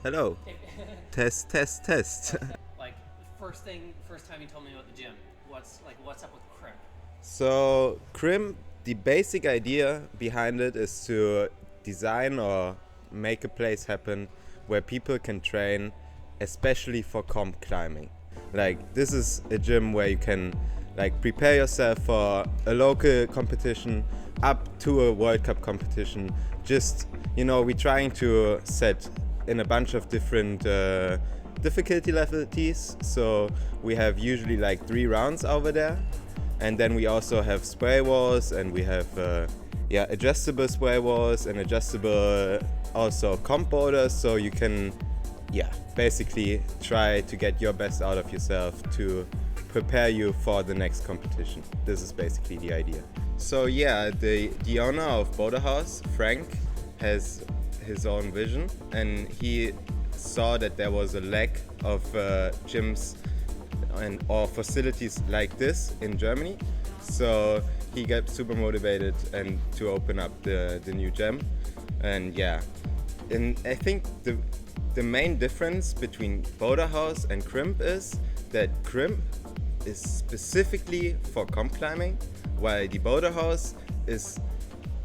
Hello. Test, test, test. Like first time you told me about the gym. What's up with CRIMP? So, CRIMP, the basic idea behind it is to design or make a place happen where people can train, especially for comp climbing. Like, this is a gym where you can prepare yourself for a local competition up to a World Cup competition. Just, we're trying to set in a bunch of different difficulty levels. So we have usually 3 rounds over there, and then we also have spray walls, and we have adjustable spray walls and adjustable also comp boulders, so you can basically try to get your best out of yourself to prepare you for the next competition. This is basically the idea. So the owner of Boulderhaus, Frank, has his own vision, and he saw that there was a lack of gyms or facilities like this in Germany. So he got super motivated and to open up the new gym. And I think the main difference between Boulderhaus and CRIMP is that CRIMP is specifically for comp climbing, while the Boulderhaus is,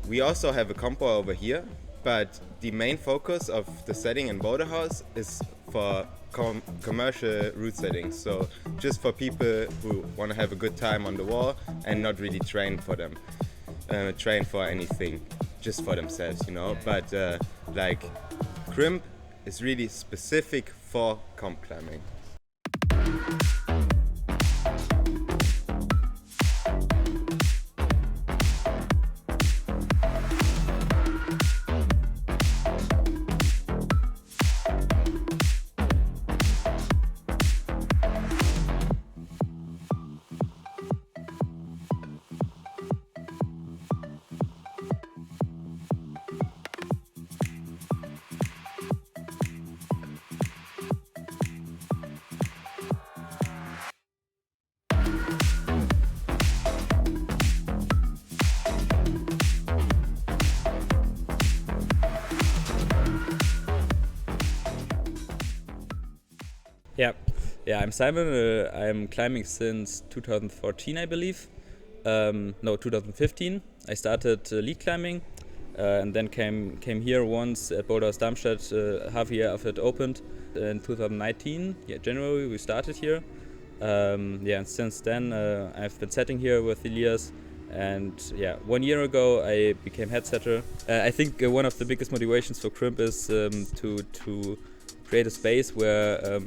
we also have a compo over here, but the main focus of the setting in Boulderhaus is for commercial route settings. So just for people who want to have a good time on the wall and not really train for them, train for anything, just for themselves, But CRIMP is really specific for comp climbing. Yeah, I'm Simon. I'm climbing since 2014, I believe. No, 2015. I started lead climbing, and then came here once at Boulderhaus Darmstadt half a year after it opened in 2019. January we started here. And since then I've been setting here with Elias. And 1 year ago I became head setter. I think one of the biggest motivations for CRIMP is to create a space where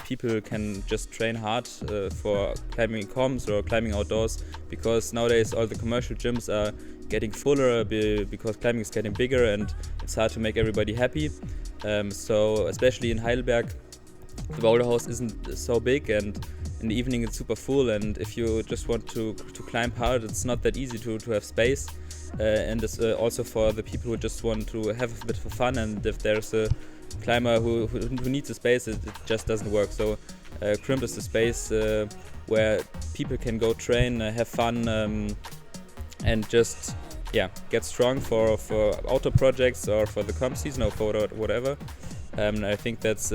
people can just train hard for climbing comps or climbing outdoors, because nowadays all the commercial gyms are getting fuller because climbing is getting bigger and it's hard to make everybody happy. So especially in Heidelberg, the Boulderhaus isn't so big, and in the evening it's super full, and if you just want to climb hard, it's not that easy to have space. And it's also for the people who just want to have a bit of fun, and if there's a climber who needs a space, it just doesn't work. So CRIMP is the space where people can go train, have fun, and just get strong for outdoor projects or for the comp season or for whatever. I think that's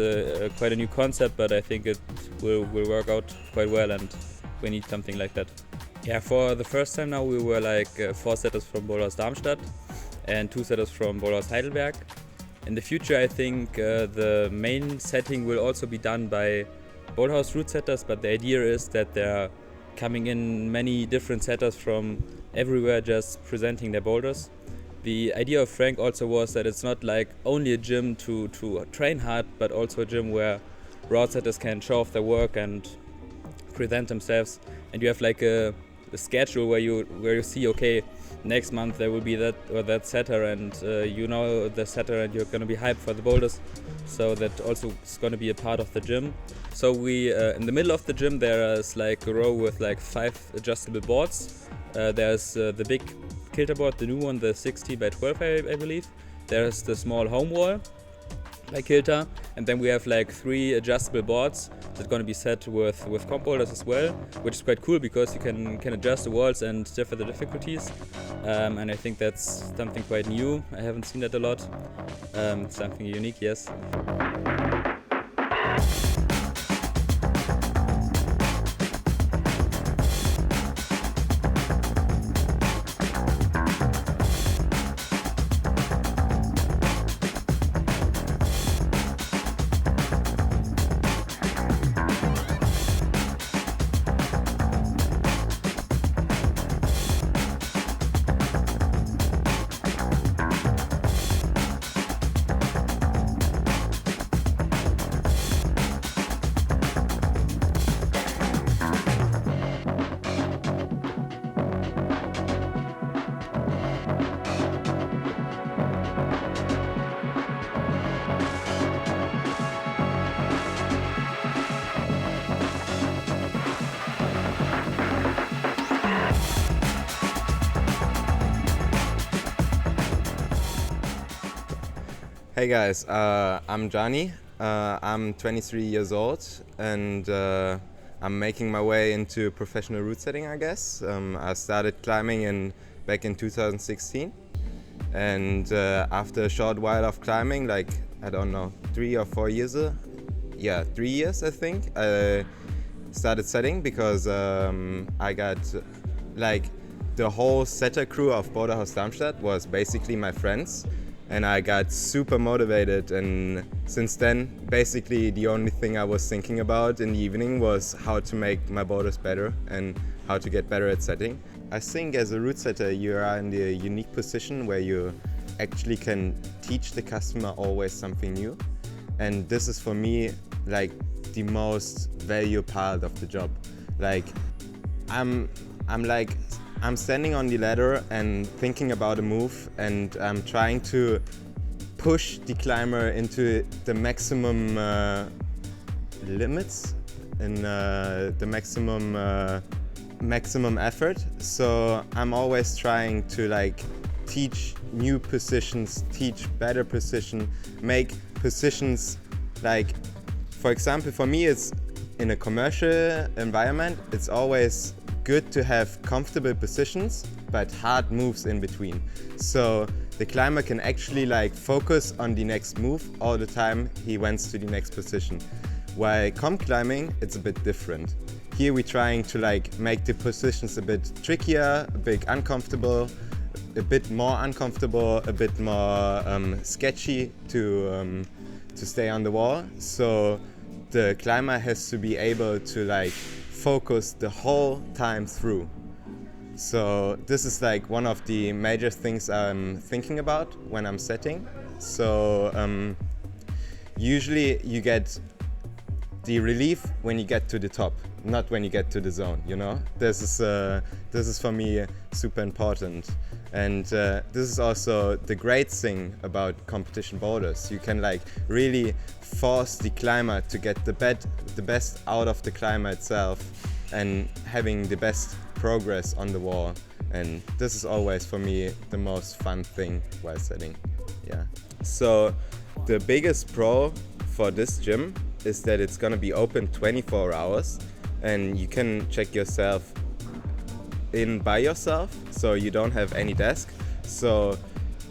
quite a new concept, but I think it will work out quite well, and we need something like that. For the first time now we were 4 setters from Boulderhaus Darmstadt and 2 setters from Boulderhaus Heidelberg. In the future I think the main setting will also be done by Boulderhaus route setters, but the idea is that there are coming in many different setters from everywhere just presenting their boulders. The idea of Frank also was that it's not only a gym to train hard, but also a gym where route setters can show off their work and present themselves, and you have a schedule where you see, okay, next month there will be that or that setter, and the setter, and you're going to be hyped for the boulders, so that also is going to be a part of the gym. So we in the middle of the gym there is a row with 5 adjustable boards. There's the big Kilter board, the new one, the 60 by 12 I believe. There's the small home wall by Kilter, and then we have 3 adjustable boards that are going to be set with comp boulders as well, which is quite cool because you can adjust the walls and differ the difficulties, and I think that's something quite new. I haven't seen that a lot. Something unique, yes. Hey guys, I'm Johnny. I'm 23 years old and I'm making my way into professional route setting, I guess. I started climbing back in 2016, and after a short while of climbing, like, I don't know, 3 or 4 years, 3 years I think, I started setting because I got, like, the whole setter crew of Boulderhaus Darmstadt was basically my friends. And I got super motivated, and since then, basically the only thing I was thinking about in the evening was how to make my boulders better and how to get better at setting. I think as a route setter, you are in the unique position where you actually can teach the customer always something new. And this is for me like the most valuable part of the job. Like, I'm standing on the ladder and thinking about a move, and I'm trying to push the climber into the maximum limits and the maximum effort. So I'm always trying to, like, teach new positions, teach better position, make positions, like, for example, for me, it's in a commercial environment, it's always good to have comfortable positions but hard moves in between, so the climber can actually, like, focus on the next move all the time he went to the next position. While comp climbing, it's a bit different. Here we're trying to, like, make the positions a bit trickier, a bit uncomfortable, a bit more uncomfortable, a bit more sketchy to stay on the wall. So the climber has to be able to, like, focus the whole time through. So this is, like, one of the major things I'm thinking about when I'm setting. So usually you get the relief when you get to the top, not when you get to the zone, you know? This is for me super important. And this is also the great thing about competition boulders. You can, like, really force the climber to get the best out of the climber itself and having the best progress on the wall. And this is always for me the most fun thing while setting. Yeah. So the biggest pro for this gym is that it's gonna be open 24 hours and you can check yourself in by yourself, so you don't have any desk. So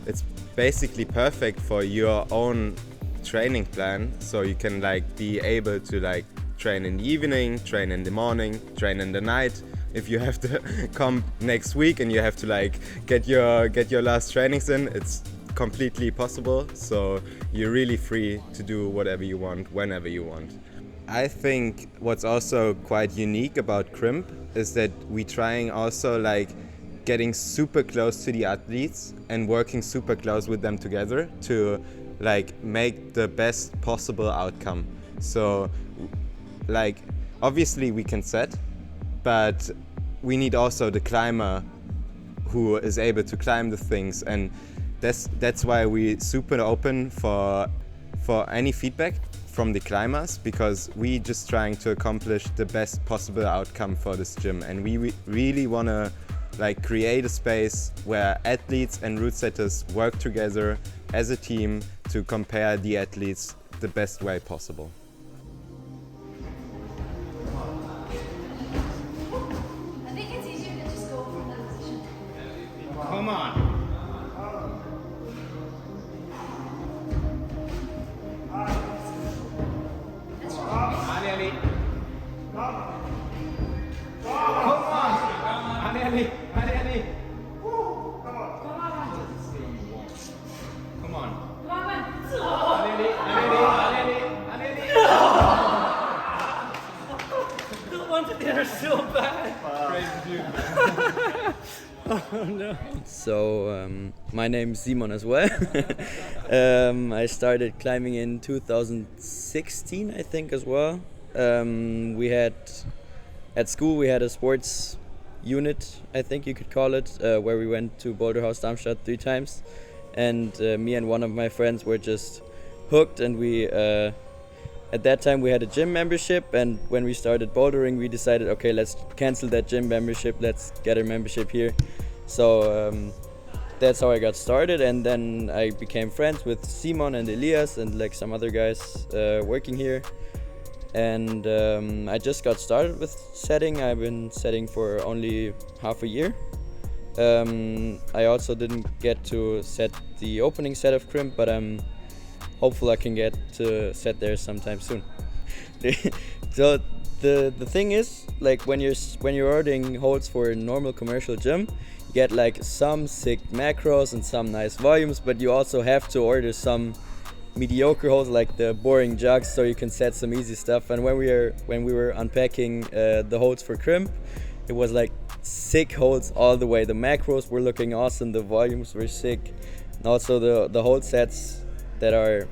it's basically perfect for your own training plan, so you can, like, be able to, like, train in the evening, train in the morning, train in the night. If you have to come next week and you have to, like, get your last trainings in, it's completely possible. So you're really free to do whatever you want, whenever you want. I think what's also quite unique about CRIMP is that we're trying also, like, getting super close to the athletes and working super close with them together to, like, make the best possible outcome. So, like, obviously we can set, but we need also the climber who is able to climb the things, and that's why we're super open for any feedback from the climbers, because we just trying to accomplish the best possible outcome for this gym, and we really want to, like, create a space where athletes and route setters work together as a team to compare the athletes the best way possible. I think it's easier to just go from that position. Come on. That's so bad. Oh no. So my name's Simon as well. I started climbing in 2016, I think, as well. We had at school we had a sports unit, I think you could call it, where we went to Boulderhaus Darmstadt 3 times, and me and one of my friends were just hooked, and we at that time we had a gym membership, and when we started bouldering we decided, okay, let's cancel that gym membership, let's get a membership here. So that's how I got started, and then I became friends with Simon and Elias and like some other guys working here. And I just got started with setting. I've been setting for only half a year. I also didn't get to set the opening set of CRIMP, but I'm hopeful I can get to set there sometime soon. So the thing is, like when you're ordering holds for a normal commercial gym, you get like some sick macros and some nice volumes, but you also have to order some mediocre holds like the boring jugs so you can set some easy stuff. And when we were unpacking the holds for CRIMP, it was like sick holds all the way. The macros were looking awesome, the volumes were sick, and also the hold sets that are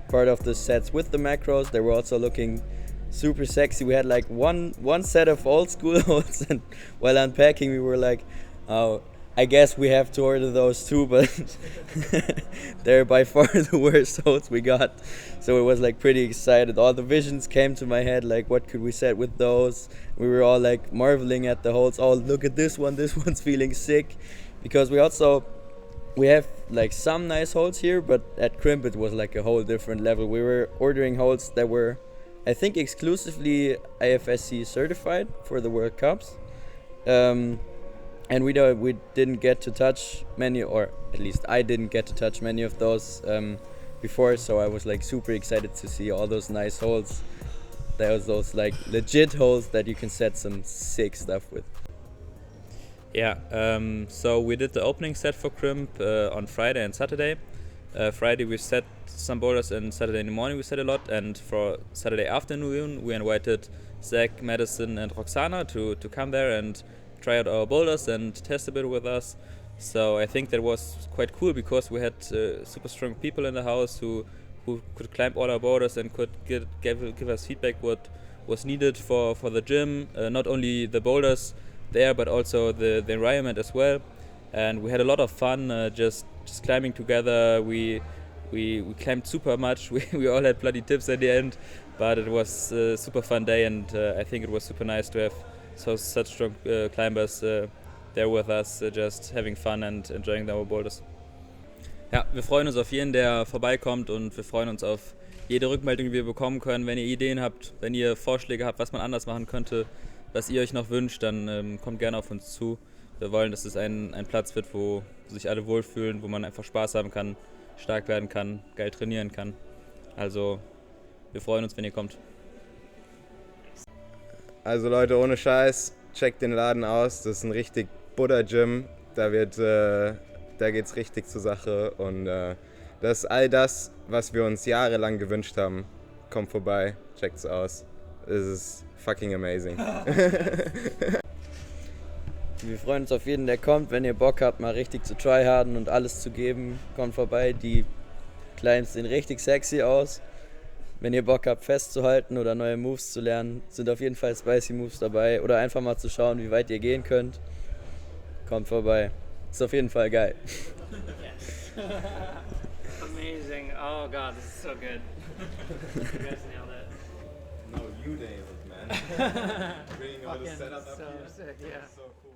part of the sets with the macros, they were also looking super sexy. We had like one set of old school holds, and while unpacking we were like, oh, I guess we have to order those too, but they're by far the worst holds we got. So it was like pretty excited. All the visions came to my head, like what could we set with those? We were all like marveling at the holds. Oh, look at this one's feeling sick. Because we have like some nice holds here, but at CRIMP it was like a whole different level. We were ordering holds that were, I think, exclusively IFSC certified for the World Cups. And we didn't get to touch many, or at least I didn't get to touch many of those before, so I was like super excited to see all those nice holes. There was those like legit holes that you can set some sick stuff with. Yeah, so we did the opening set for CRIMP on Friday and Saturday. Friday we set some boulders, and Saturday in the morning we set a lot, and for Saturday afternoon we invited Zach, Madison and Roxana to come there and try out our boulders and test a bit with us. So I think that was quite cool, because we had super strong people in the house who could climb all our boulders and could give us feedback what was needed for the gym, not only the boulders there but also the environment as well. And we had a lot of fun just climbing together. We climbed super much. We all had bloody tips at the end, but it was a super fun day, and I think it was super nice to have such strong climbers there with us, just having fun and enjoying our boulders. Ja, wir freuen uns auf jeden, der vorbeikommt, und wir freuen uns auf jede Rückmeldung, die wir bekommen können. Wenn ihr Ideen habt, wenn ihr Vorschläge habt, was man anders machen könnte, was ihr euch noch wünscht, dann kommt gerne auf uns zu. Wir wollen, dass es ein Platz wird, wo sich alle wohlfühlen, wo man einfach Spaß haben kann, stark werden kann, geil trainieren kann. Also wir freuen uns, wenn ihr kommt. Also Leute, ohne Scheiß, checkt den Laden aus. Das ist ein richtig Buddha-Gym. Da geht's richtig zur Sache. Und das ist all das, was wir uns jahrelang gewünscht haben. Kommt vorbei, checkt's aus. Es ist fucking amazing. Wir freuen uns auf jeden, der kommt. Wenn ihr Bock habt, mal richtig zu tryharden und alles zu geben, kommt vorbei. Die Climbs sehen richtig sexy aus. Wenn ihr Bock habt, festzuhalten oder neue Moves zu lernen, sind auf jeden Fall spicy Moves dabei. Oder einfach mal zu schauen, wie weit ihr gehen könnt. Kommt vorbei. Ist auf jeden Fall geil. Yes. Amazing. Oh god, this is so good. You guys nailed it. No, you nailed it, man. Bringing all the Fucking setup up so here. sick, yeah. So cool.